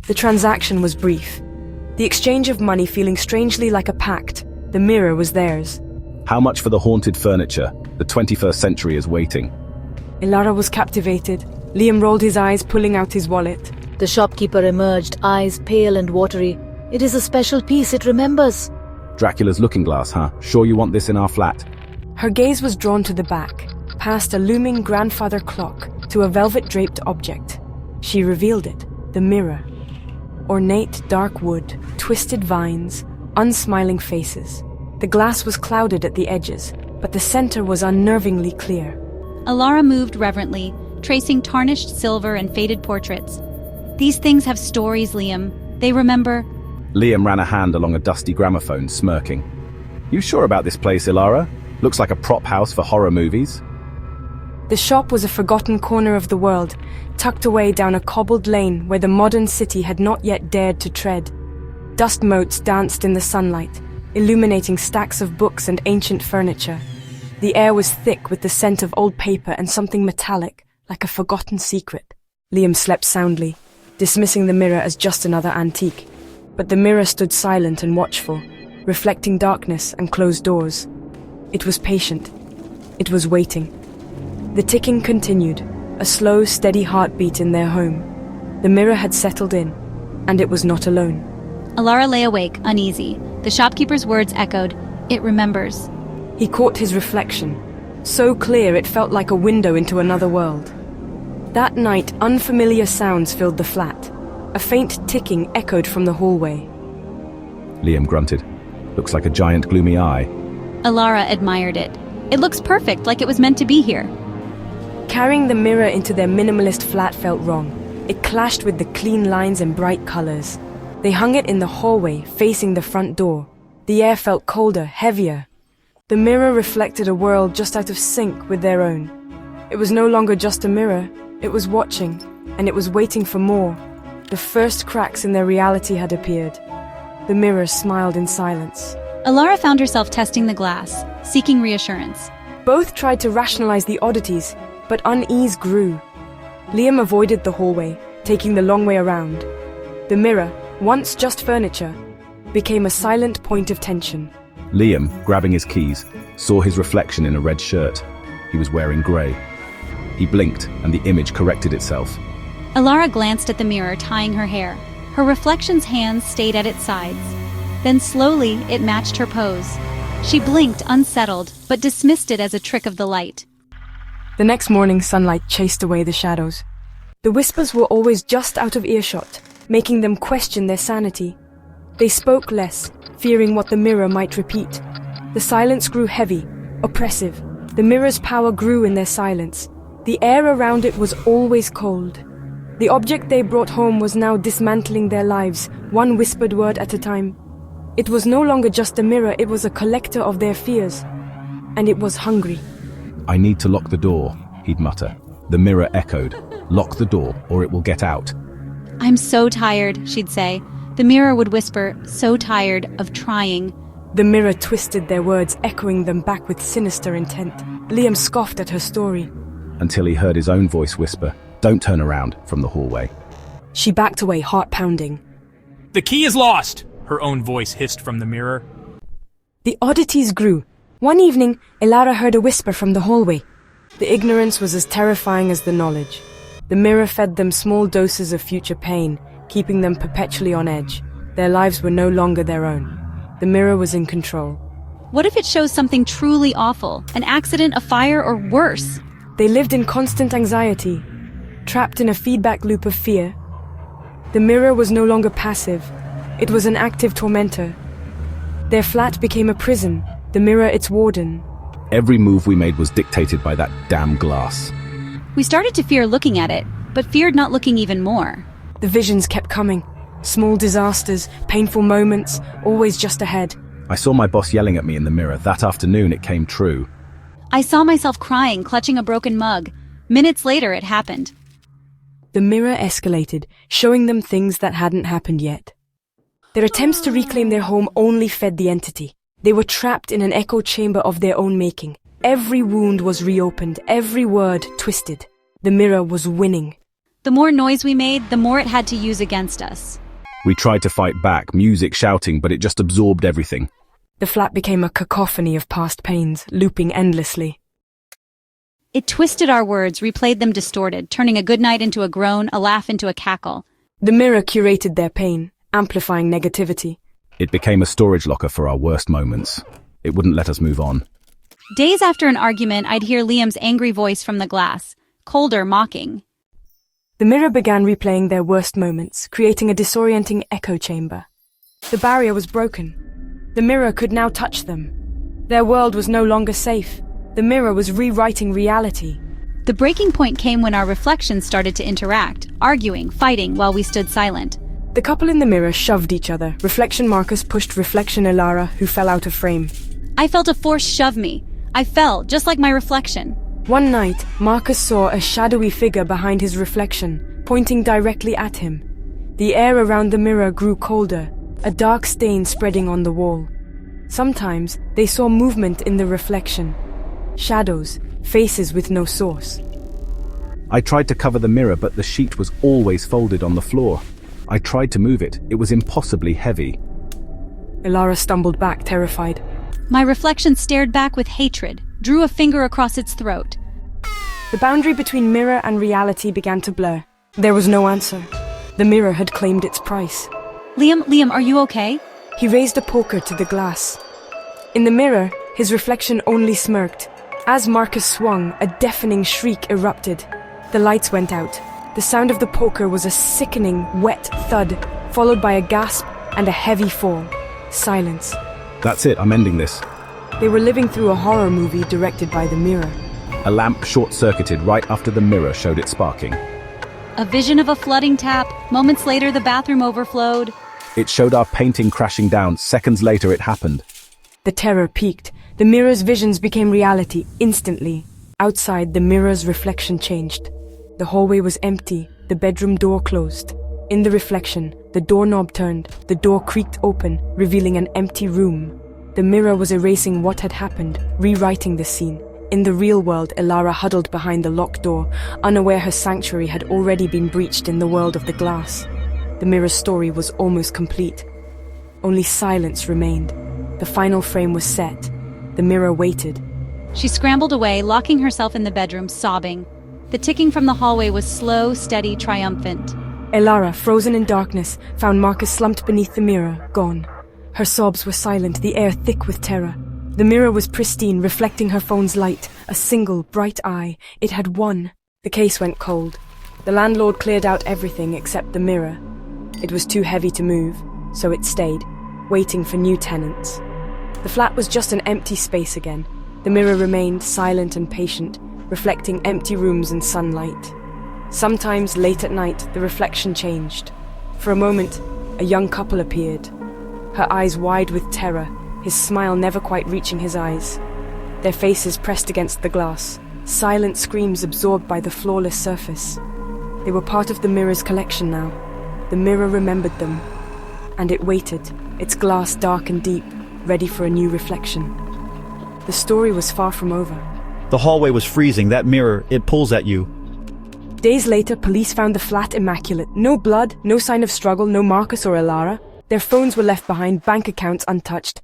The transaction was brief. The exchange of money feeling strangely like a pact. The mirror was theirs. How much for the haunted furniture? The 21st century is waiting. Ilara was captivated. Liam rolled his eyes, pulling out his wallet. The shopkeeper emerged, eyes pale and watery. It is a special piece, it remembers. Dracula's looking glass, huh? Sure you want this in our flat? Her gaze was drawn to the back, past a looming grandfather clock, to a velvet-draped object. She revealed it, the mirror. Ornate dark wood, twisted vines, unsmiling faces. The glass was clouded at the edges, but the center was unnervingly clear. Ilara moved reverently, tracing tarnished silver and faded portraits. These things have stories, Liam. They remember. Liam ran a hand along a dusty gramophone, smirking. You sure about this place, Ilara? Looks like a prop house for horror movies. The shop was a forgotten corner of the world, tucked away down a cobbled lane where the modern city had not yet dared to tread. Dust motes danced in the sunlight, illuminating stacks of books and ancient furniture. The air was thick with the scent of old paper and something metallic, like a forgotten secret. Liam slept soundly, dismissing the mirror as just another antique. But the mirror stood silent and watchful, reflecting darkness and closed doors. It was patient. It was waiting. The ticking continued, a slow, steady heartbeat in their home. The mirror had settled in, and it was not alone. Ilara lay awake, uneasy. The shopkeeper's words echoed, "It remembers." He caught his reflection, so clear it felt like a window into another world. That night, unfamiliar sounds filled the flat. A faint ticking echoed from the hallway. Liam grunted. Looks like a giant gloomy eye. Ilara admired it. It looks perfect, like it was meant to be here. Carrying the mirror into their minimalist flat felt wrong. It clashed with the clean lines and bright colors. They hung it in the hallway, facing the front door. The air felt colder, heavier. The mirror reflected a world just out of sync with their own. It was no longer just a mirror. It was watching, and it was waiting for more. The first cracks in their reality had appeared. The mirror smiled in silence. Ilara found herself testing the glass, seeking reassurance. Both tried to rationalize the oddities, but unease grew. Liam avoided the hallway, taking the long way around. The mirror, once just furniture, became a silent point of tension. Liam, grabbing his keys, saw his reflection in a red shirt. He was wearing grey. He blinked, and the image corrected itself. Ilara glanced at the mirror, tying her hair. Her reflection's hands stayed at its sides. Then slowly, it matched her pose. She blinked, unsettled, but dismissed it as a trick of the light. The next morning, sunlight chased away the shadows. The whispers were always just out of earshot, making them question their sanity. They spoke less, fearing what the mirror might repeat. The silence grew heavy, oppressive. The mirror's power grew in their silence. The air around it was always cold. The object they brought home was now dismantling their lives, one whispered word at a time. It was no longer just a mirror, it was a collector of their fears. And it was hungry. I need to lock the door, he'd mutter. The mirror echoed. Lock the door, or it will get out. I'm so tired, she'd say. The mirror would whisper, so tired of trying. The mirror twisted their words, echoing them back with sinister intent. Liam scoffed at her story. Until he heard his own voice whisper, "Don't turn around," from the hallway. She backed away, heart pounding. The key is lost, her own voice hissed from the mirror. The oddities grew. One evening, Ilara heard a whisper from the hallway. The ignorance was as terrifying as the knowledge. The mirror fed them small doses of future pain, keeping them perpetually on edge. Their lives were no longer their own. The mirror was in control. What if it shows something truly awful? An accident, a fire, or worse? They lived in constant anxiety, trapped in a feedback loop of fear. The mirror was no longer passive. It was an active tormentor. Their flat became a prison, the mirror its warden. Every move we made was dictated by that damn glass. We started to fear looking at it, but feared not looking even more. The visions kept coming. Small disasters, painful moments, always just ahead. I saw my boss yelling at me in the mirror. That afternoon it came true. I saw myself crying, clutching a broken mug. Minutes later, it happened. The mirror escalated, showing them things that hadn't happened yet. Their attempts to reclaim their home only fed the entity. They were trapped in an echo chamber of their own making. Every wound was reopened, every word twisted. The mirror was winning. The more noise we made, the more it had to use against us. We tried to fight back, music shouting, but it just absorbed everything. The flat became a cacophony of past pains, looping endlessly. It twisted our words, replayed them distorted, turning a good night into a groan, a laugh into a cackle. The mirror curated their pain, amplifying negativity. It became a storage locker for our worst moments. It wouldn't let us move on. Days after an argument, I'd hear Liam's angry voice from the glass, colder, mocking. The mirror began replaying their worst moments, creating a disorienting echo chamber. The barrier was broken. The mirror could now touch them. Their world was no longer safe. The mirror was rewriting reality. The breaking point came when our reflections started to interact, arguing, fighting, while we stood silent. The couple in the mirror shoved each other. Reflection Marcus pushed Reflection Elara, who fell out of frame. I felt a force shove me. I fell, just like my reflection. One night, Marcus saw a shadowy figure behind his reflection, pointing directly at him. The air around the mirror grew colder, a dark stain spreading on the wall. Sometimes, they saw movement in the reflection. Shadows, faces with no source. I tried to cover the mirror, but the sheet was always folded on the floor. I tried to move it. It was impossibly heavy. Elara stumbled back, terrified. My reflection stared back with hatred, drew a finger across its throat. The boundary between mirror and reality began to blur. There was no answer. The mirror had claimed its price. Liam, are you okay? He raised a poker to the glass. In the mirror, his reflection only smirked. As Marcus swung, a deafening shriek erupted. The lights went out. The sound of the poker was a sickening, wet thud, followed by a gasp and a heavy fall. Silence. That's it, I'm ending this. They were living through a horror movie directed by the mirror. A lamp short-circuited right after the mirror showed it sparking. A vision of a flooding tap. Moments later, the bathroom overflowed. It showed our painting crashing down. Seconds later, it happened. The terror peaked. The mirror's visions became reality instantly. Outside, the mirror's reflection changed. The hallway was empty, the bedroom door closed. In the reflection, the doorknob turned, the door creaked open, revealing an empty room. The mirror was erasing what had happened, rewriting the scene. In the real world, Elara huddled behind the locked door, unaware her sanctuary had already been breached in the world of the glass. The mirror's story was almost complete. Only silence remained. The final frame was set. The mirror waited. She scrambled away, locking herself in the bedroom, sobbing. The ticking from the hallway was slow, steady, triumphant. Elara, frozen in darkness, found Marcus slumped beneath the mirror, gone. Her sobs were silent, the air thick with terror. The mirror was pristine, reflecting her phone's light, a single, bright eye. It had won. The case went cold. The landlord cleared out everything except the mirror. It was too heavy to move, so it stayed, waiting for new tenants. The flat was just an empty space again. The mirror remained silent and patient, reflecting empty rooms and sunlight. Sometimes, late at night, the reflection changed. For a moment, a young couple appeared. Her eyes wide with terror, his smile never quite reaching his eyes. Their faces pressed against the glass, silent screams absorbed by the flawless surface. They were part of the mirror's collection now. The mirror remembered them, and it waited, its glass dark and deep, ready for a new reflection. The story was far from over. The hallway was freezing. That mirror, it pulls at you. Days later, police found the flat immaculate. No blood, no sign of struggle, no Marcus or Elara. Their phones were left behind, bank accounts untouched.